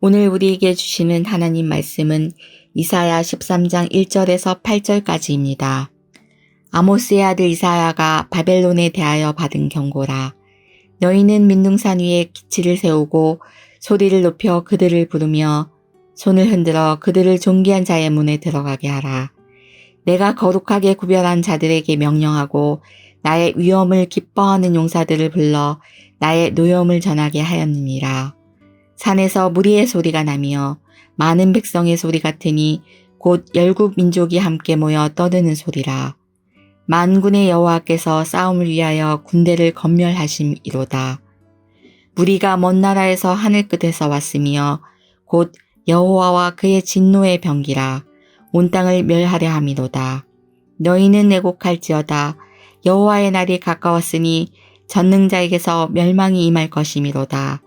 오늘 우리에게 주시는 하나님 말씀은 이사야 13장 1절에서 8절까지입니다. 아모스의 아들 이사야가 바벨론에 대하여 받은 경고라. 너희는 민둥산 위에 기치를 세우고 소리를 높여 그들을 부르며 손을 흔들어 그들을 존귀한 자의 문에 들어가게 하라. 내가 거룩하게 구별한 자들에게 명령하고 나의 위엄을 기뻐하는 용사들을 불러 나의 노염을 전하게 하였느니라. 산에서 무리의 소리가 나며 많은 백성의 소리 같으니 곧 열국 민족이 함께 모여 떠드는 소리라. 만군의 여호와께서 싸움을 위하여 군대를 건멸하심이로다. 무리가 먼 나라에서 하늘 끝에서 왔으며 곧 여호와와 그의 진노의 병기라. 온 땅을 멸하려 함이로다. 너희는 애곡할지어다. 여호와의 날이 가까웠으니 전능자에게서 멸망이 임할 것이미로다.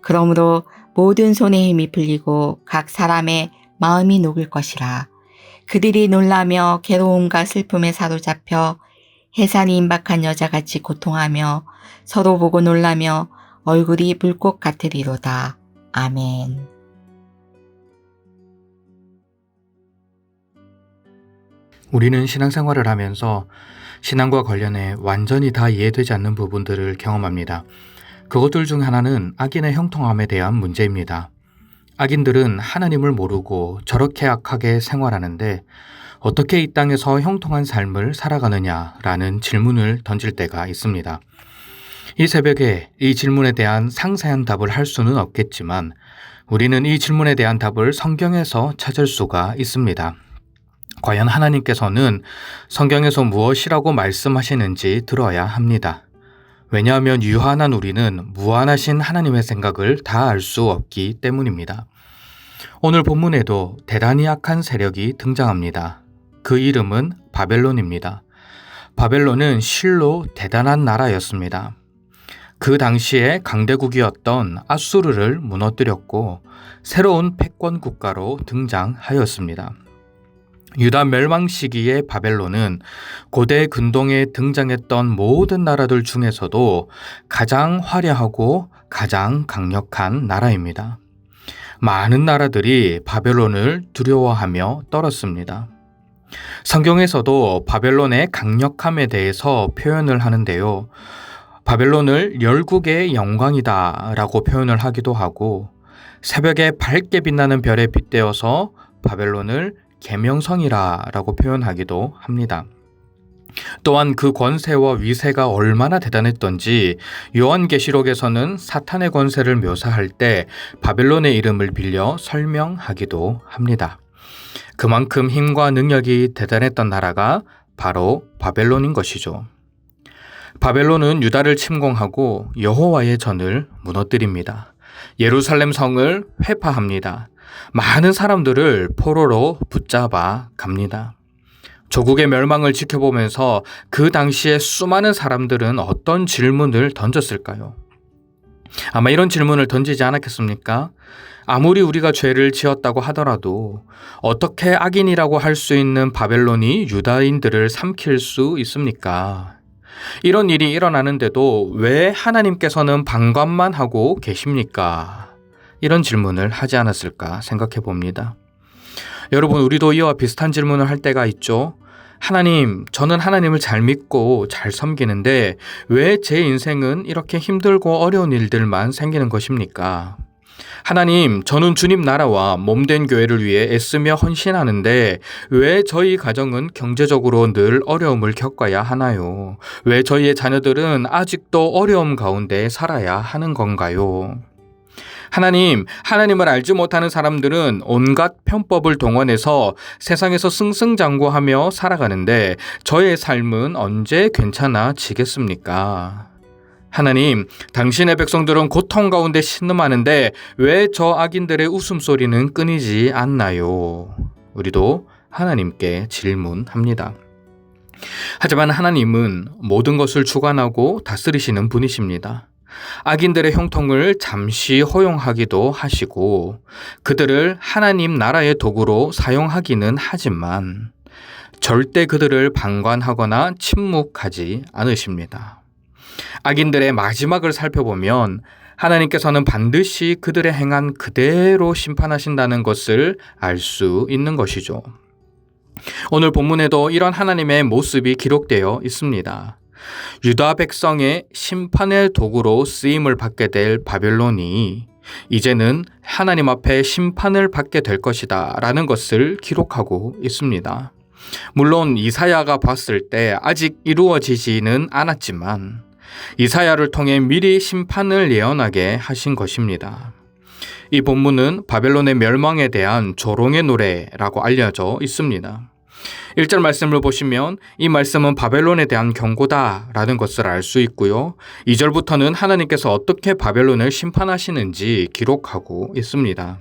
그러므로 모든 손의 힘이 풀리고 각 사람의 마음이 녹을 것이라. 그들이 놀라며 괴로움과 슬픔에 사로잡혀 해산이 임박한 여자같이 고통하며 서로 보고 놀라며 얼굴이 불꽃 같으리로다. 아멘. 우리는 신앙생활을 하면서 신앙과 관련해 완전히 다 이해되지 않는 부분들을 경험합니다. 그것들 중 하나는 악인의 형통함에 대한 문제입니다. 악인들은 하나님을 모르고 저렇게 악하게 생활하는데 어떻게 이 땅에서 형통한 삶을 살아가느냐라는 질문을 던질 때가 있습니다. 이 새벽에 이 질문에 대한 상세한 답을 할 수는 없겠지만 우리는 이 질문에 대한 답을 성경에서 찾을 수가 있습니다. 과연 하나님께서는 성경에서 무엇이라고 말씀하시는지 들어야 합니다. 왜냐하면 유한한 우리는 무한하신 하나님의 생각을 다 알 수 없기 때문입니다. 오늘 본문에도 대단히 악한 세력이 등장합니다. 그 이름은 바벨론입니다. 바벨론은 실로 대단한 나라였습니다. 그 당시에 강대국이었던 아수르를 무너뜨렸고 새로운 패권 국가로 등장하였습니다. 유다 멸망 시기의 바벨론은 고대 근동에 등장했던 모든 나라들 중에서도 가장 화려하고 가장 강력한 나라입니다. 많은 나라들이 바벨론을 두려워하며 떨었습니다. 성경에서도 바벨론의 강력함에 대해서 표현을 하는데요. 바벨론을 열국의 영광이다 라고 표현을 하기도 하고 새벽에 밝게 빛나는 별에 빗대어서 바벨론을 계명성이라 라고 표현하기도 합니다. 또한 그 권세와 위세가 얼마나 대단했던지 요한계시록에서는 사탄의 권세를 묘사할 때 바벨론의 이름을 빌려 설명하기도 합니다. 그만큼 힘과 능력이 대단했던 나라가 바로 바벨론인 것이죠. 바벨론은 유다를 침공하고 여호와의 전을 무너뜨립니다. 예루살렘 성을 회파합니다. 많은 사람들을 포로로 붙잡아 갑니다. 조국의 멸망을 지켜보면서 그 당시에 수많은 사람들은 어떤 질문을 던졌을까요? 아마 이런 질문을 던지지 않았겠습니까? 아무리 우리가 죄를 지었다고 하더라도 어떻게 악인이라고 할 수 있는 바벨론이 유다인들을 삼킬 수 있습니까? 이런 일이 일어나는데도 왜 하나님께서는 방관만 하고 계십니까? 이런 질문을 하지 않았을까 생각해 봅니다. 여러분, 우리도 이와 비슷한 질문을 할 때가 있죠. 하나님, 저는 하나님을 잘 믿고 잘 섬기는데 왜 제 인생은 이렇게 힘들고 어려운 일들만 생기는 것입니까? 하나님, 저는 주님 나라와 몸된 교회를 위해 애쓰며 헌신하는데 왜 저희 가정은 경제적으로 늘 어려움을 겪어야 하나요? 왜 저희의 자녀들은 아직도 어려움 가운데 살아야 하는 건가요? 하나님, 하나님을 알지 못하는 사람들은 온갖 편법을 동원해서 세상에서 승승장구하며 살아가는데 저의 삶은 언제 괜찮아지겠습니까? 하나님, 당신의 백성들은 고통 가운데 신음하는데 왜 저 악인들의 웃음소리는 끊이지 않나요? 우리도 하나님께 질문합니다. 하지만 하나님은 모든 것을 주관하고 다스리시는 분이십니다. 악인들의 형통을 잠시 허용하기도 하시고 그들을 하나님 나라의 도구로 사용하기는 하지만 절대 그들을 방관하거나 침묵하지 않으십니다. 악인들의 마지막을 살펴보면 하나님께서는 반드시 그들의 행한 그대로 심판하신다는 것을 알 수 있는 것이죠. 오늘 본문에도 이런 하나님의 모습이 기록되어 있습니다. 유다 백성의 심판의 도구로 쓰임을 받게 될 바벨론이 이제는 하나님 앞에 심판을 받게 될 것이다 라는 것을 기록하고 있습니다. 물론 이사야가 봤을 때 아직 이루어지지는 않았지만 이사야를 통해 미리 심판을 예언하게 하신 것입니다. 이 본문은 바벨론의 멸망에 대한 조롱의 노래라고 알려져 있습니다. 1절 말씀을 보시면 이 말씀은 바벨론에 대한 경고다라는 것을 알 수 있고요. 2절부터는 하나님께서 어떻게 바벨론을 심판하시는지 기록하고 있습니다.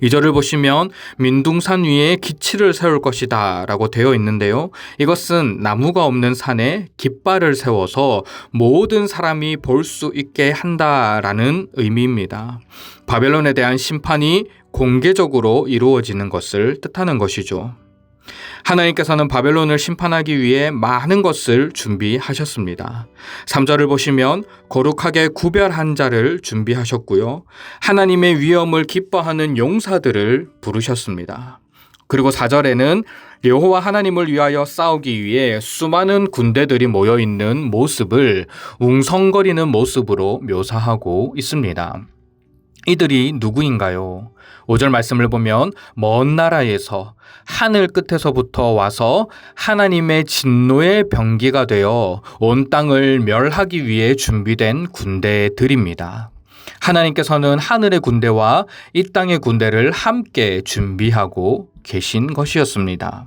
2절을 보시면 민둥산 위에 기치를 세울 것이다 라고 되어 있는데요. 이것은 나무가 없는 산에 깃발을 세워서 모든 사람이 볼 수 있게 한다라는 의미입니다. 바벨론에 대한 심판이 공개적으로 이루어지는 것을 뜻하는 것이죠. 하나님께서는 바벨론을 심판하기 위해 많은 것을 준비하셨습니다. 3절을 보시면 거룩하게 구별한 자를 준비하셨고요. 하나님의 위엄을 기뻐하는 용사들을 부르셨습니다. 그리고 4절에는 여호와 하나님을 위하여 싸우기 위해 수많은 군대들이 모여있는 모습을 웅성거리는 모습으로 묘사하고 있습니다. 이들이 누구인가요? 5절 말씀을 보면 먼 나라에서 하늘 끝에서부터 와서 하나님의 진노의 병기가 되어 온 땅을 멸하기 위해 준비된 군대들입니다. 하나님께서는 하늘의 군대와 이 땅의 군대를 함께 준비하고 계신 것이었습니다.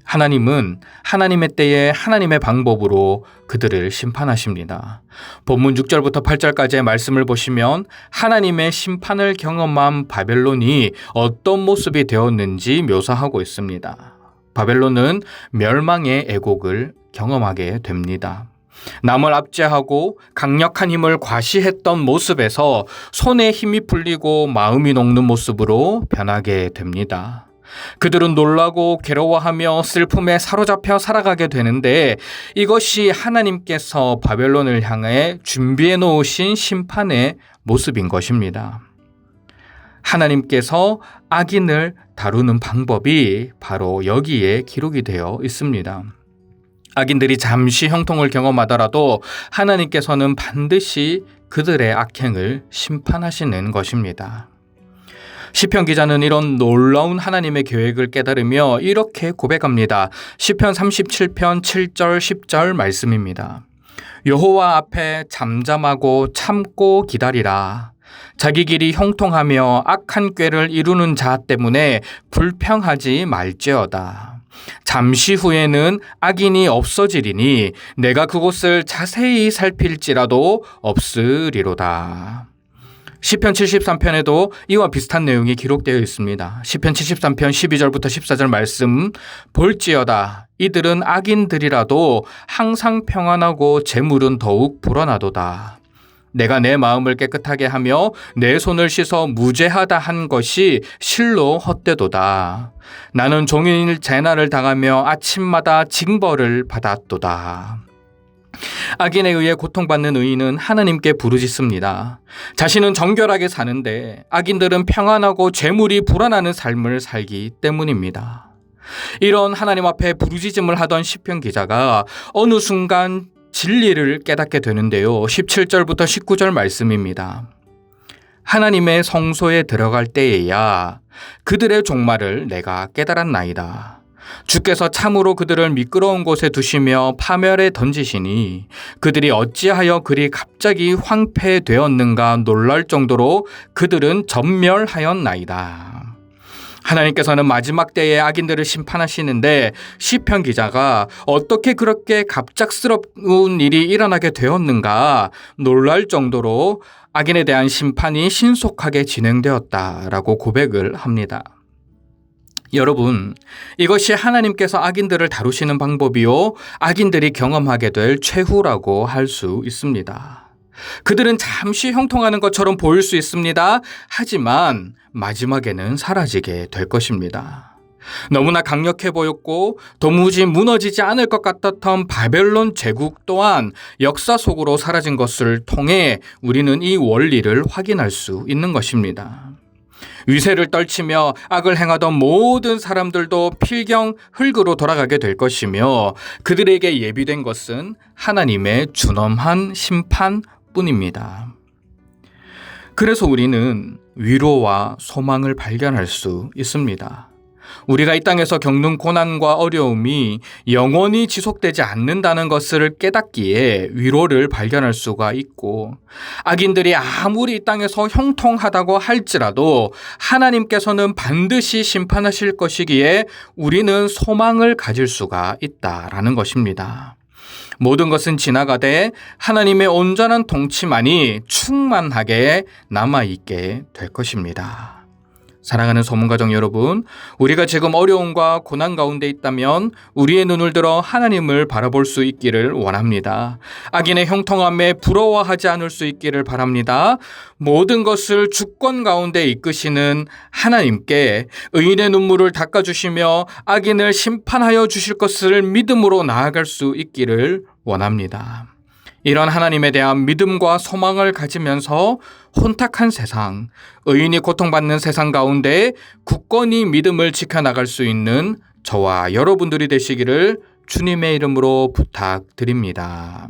하나님은 하나님의 때에 하나님의 방법으로 그들을 심판하십니다. 본문 6절부터 8절까지의 말씀을 보시면 하나님의 심판을 경험한 바벨론이 어떤 모습이 되었는지 묘사하고 있습니다. 바벨론은 멸망의 애곡을 경험하게 됩니다. 남을 압제하고 강력한 힘을 과시했던 모습에서 손에 힘이 풀리고 마음이 녹는 모습으로 변하게 됩니다. 그들은 놀라고 괴로워하며 슬픔에 사로잡혀 살아가게 되는데 이것이 하나님께서 바벨론을 향해 준비해 놓으신 심판의 모습인 것입니다. 하나님께서 악인을 다루는 방법이 바로 여기에 기록이 되어 있습니다. 악인들이 잠시 형통을 경험하더라도 하나님께서는 반드시 그들의 악행을 심판하시는 것입니다. 시편 기자는 이런 놀라운 하나님의 계획을 깨달으며 이렇게 고백합니다. 시편 37편 7절 10절 말씀입니다. 여호와 앞에 잠잠하고 참고 기다리라. 자기 길이 형통하며 악한 꾀를 이루는 자 때문에 불평하지 말지어다. 잠시 후에는 악인이 없어지리니 내가 그곳을 자세히 살필지라도 없으리로다. 시편 73편에도 이와 비슷한 내용이 기록되어 있습니다. 시편 73편 12절부터 14절 말씀 볼지어다 이들은 악인들이라도 항상 평안하고 재물은 더욱 불어나도다. 내가 내 마음을 깨끗하게 하며 내 손을 씻어 무죄하다 한 것이 실로 헛되도다. 나는 종일 재난을 당하며 아침마다 징벌을 받았도다. 악인에 의해 고통받는 의인은 하나님께 부르짖습니다. 자신은 정결하게 사는데 악인들은 평안하고 재물이 불어나는 삶을 살기 때문입니다. 이런 하나님 앞에 부르짖음을 하던 시편 기자가 어느 순간 진리를 깨닫게 되는데요. 17절부터 19절 말씀입니다. 하나님의 성소에 들어갈 때에야 그들의 종말을 내가 깨달았나이다. 주께서 참으로 그들을 미끄러운 곳에 두시며 파멸에 던지시니 그들이 어찌하여 그리 갑자기 황폐되었는가 놀랄 정도로 그들은 전멸하였나이다. 하나님께서는 마지막 때에 악인들을 심판하시는데 시편 기자가 어떻게 그렇게 갑작스러운 일이 일어나게 되었는가 놀랄 정도로 악인에 대한 심판이 신속하게 진행되었다라고 고백을 합니다. 여러분, 이것이 하나님께서 악인들을 다루시는 방법이요, 악인들이 경험하게 될 최후라고 할 수 있습니다. 그들은 잠시 형통하는 것처럼 보일 수 있습니다. 하지만 마지막에는 사라지게 될 것입니다. 너무나 강력해 보였고 도무지 무너지지 않을 것 같았던 바벨론 제국 또한 역사 속으로 사라진 것을 통해 우리는 이 원리를 확인할 수 있는 것입니다. 위세를 떨치며 악을 행하던 모든 사람들도 필경 흙으로 돌아가게 될 것이며 그들에게 예비된 것은 하나님의 준엄한 심판뿐입니다. 그래서 우리는 위로와 소망을 발견할 수 있습니다. 우리가 이 땅에서 겪는 고난과 어려움이 영원히 지속되지 않는다는 것을 깨닫기에 위로를 발견할 수가 있고, 악인들이 아무리 이 땅에서 형통하다고 할지라도 하나님께서는 반드시 심판하실 것이기에 우리는 소망을 가질 수가 있다라는 것입니다. 모든 것은 지나가되 하나님의 온전한 통치만이 충만하게 남아있게 될 것입니다. 사랑하는 소문가족 여러분, 우리가 지금 어려움과 고난 가운데 있다면 우리의 눈을 들어 하나님을 바라볼 수 있기를 원합니다. 악인의 형통함에 부러워하지 않을 수 있기를 바랍니다. 모든 것을 주권 가운데 이끄시는 하나님께 의인의 눈물을 닦아주시며 악인을 심판하여 주실 것을 믿음으로 나아갈 수 있기를 원합니다. 이런 하나님에 대한 믿음과 소망을 가지면서 혼탁한 세상, 의인이 고통받는 세상 가운데 굳건히 믿음을 지켜나갈 수 있는 저와 여러분들이 되시기를 주님의 이름으로 부탁드립니다.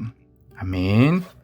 아멘.